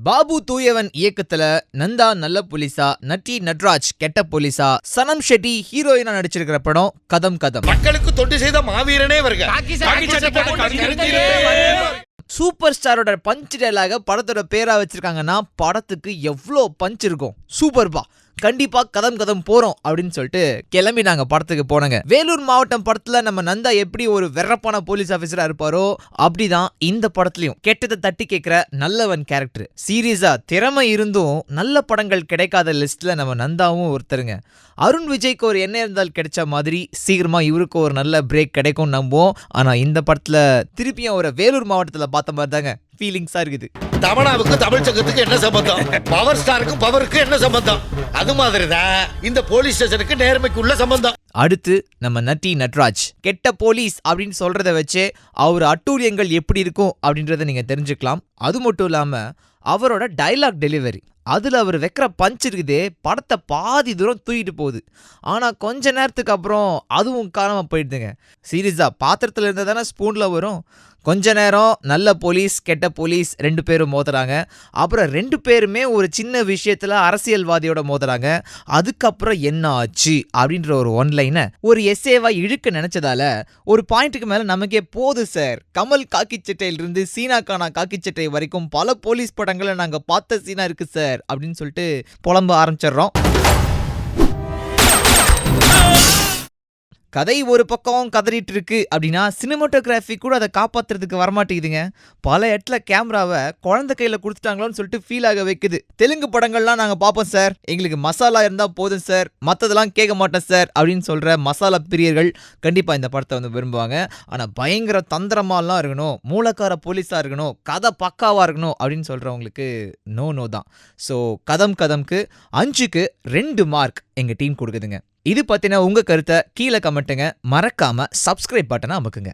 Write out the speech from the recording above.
பாபு தூயவன் இயக்கத்துல நந்தா நல்ல போலீஸா, நட்டி நட்ராஜ் கெட்ட போலீஸா, சனம் ஷெட்டி ஹீரோயினா நடிச்சிருக்கிற படம் கதம் கதம். மக்களுக்கு தொண்டு செய்த மாவீரனே வருக. சூப்பர் ஸ்டாரோட பஞ்ச் டயலாக படத்தோட பேரா வச்சிருக்காங்கன்னா படத்துக்கு எவ்வளோ பஞ்ச் இருக்கும். சூப்பர்பா, கண்டிப்பா கதம் கதம் போறோம் அப்படின்னு சொல்லிட்டு கிளம்பி நாங்க படத்துக்கு போனாங்க. வேலூர் மாவட்டம் படத்துல நம்ம நந்தா எப்படி ஒரு வெறப்பான போலீஸ் ஆபீசரா இருப்பாரோ அப்படிதான் இந்த படத்துலயும் கெட்டதை தட்டி கேட்கிற நல்லவன் கேரக்டர். சீரியஸா திறமை இருந்தும் நல்ல படங்கள் கிடைக்காத லிஸ்ட்ல நம்ம நந்தாவும் ஒருத்தருங்க. அருண் விஜய்க்கு ஒரு என்ன இருந்தால் கிடைச்ச மாதிரி சீக்கிரமா இவருக்கு ஒரு நல்ல பிரேக் கிடைக்கும் நம்புவோம். ஆனா இந்த படத்துல திருப்பியும் ஒரு வேலூர் மாவட்டத்துல பார்த்த மாதிரி தாங்க ஃபீலிங்ஸா இருக்குது. தமனாவுக்கு தமிழ் சங்கத்துக்கு என்ன சம்பந்தம்? பவர் ஸ்டாருக்கும் பவருக்கு என்ன சம்பந்தம்? அது மாதிரிதான் இந்த போலீஸ் ஸ்டேஷனுக்கு நேர்மைக்கு உள்ள சம்பந்தம். அடுத்து நம்ம நட்டி நட்ராஜ் கெட்ட போலீஸ் அப்படின்னு சொல்றத வச்சு அவர் அட்டூழியங்கள் எப்படி இருக்கும் அப்படின்றத நீங்க தெரிஞ்சுக்கலாம். அது மட்டும் இல்லாம அவரோட டைலாக் டெலிவரி, அதில் அவர் வைக்கிற பஞ்ச் இருக்குதே படத்தை பாதி தூரம் தூக்கிட்டு போகுது. ஆனால் கொஞ்ச நேரத்துக்கு அப்புறம் அதுவும் காணாமல் போயிடுதுங்க. சீரியஸாக பாத்திரத்தில் இருந்தால் தானே ஸ்பூனில் வரும். கொஞ்ச நேரம் நல்ல போலீஸ் கெட்ட போலீஸ் ரெண்டு பேரும் மோதுறாங்க. அப்புறம் ரெண்டு பேருமே ஒரு சின்ன விஷயத்தில் அரசியல்வாதியோட மோதுறாங்க. அதுக்கப்புறம் என்ன ஆச்சு அப்படின்ற ஒரு ஒன்லைனை ஒரு எஸ்ஏவா இழுக்க நினைச்சதால ஒரு பாயிண்ட்டுக்கு மேலே நமக்கே போது சார். கமல் காக்கிச்சட்டையிலிருந்து சீனா கானா காக்கிச்சட்டை வரைக்கும் பல போலீஸ் படங்களை நாங்கள் பார்த்த சீனா இருக்கு சார் அப்படின்னு சொல்லிட்டு புலம்ப ஆரம்பிச்சிடுறோம். கதை ஒரு பக்கம் கதறிட்டு இருக்கு அப்படின்னா சினிமாட்டோகிராஃபி கூட அதை காப்பாற்றுறதுக்கு வரமாட்டேங்குதுங்க. பல இடத்துல கேமராவை குழந்தை கையில் கொடுத்துட்டாங்களோன்னு சொல்லிட்டு ஃபீல் ஆக வைக்குது. தெலுங்கு படங்கள்லாம் நாங்கள் பார்ப்போம் சார், எங்களுக்கு மசாலா இருந்தால் போதும் சார், மற்றதெல்லாம் கேட்க மாட்டோம் சார் அப்படின்னு சொல்கிற மசாலா பிரியர்கள் கண்டிப்பாக இந்த படத்தை வந்து விரும்புவாங்க. ஆனால் பயங்கர தந்திரமாலாம் இருக்கணும், மூலக்கார போலீஸாக இருக்கணும், கதை பக்காவாக இருக்கணும் அப்படின்னு சொல்கிறவங்களுக்கு நோ தான். ஸோ கதம் கதம்க்கு 5க்கு 2 மார்க் எங்கள் டீம் கொடுக்குதுங்க. இது பத்தின உங்க கருத்தை கீழே கமெண்ட்டுங்க. மறக்காம சப்ஸ்கிரைப் பட்டனை அமுக்குங்க.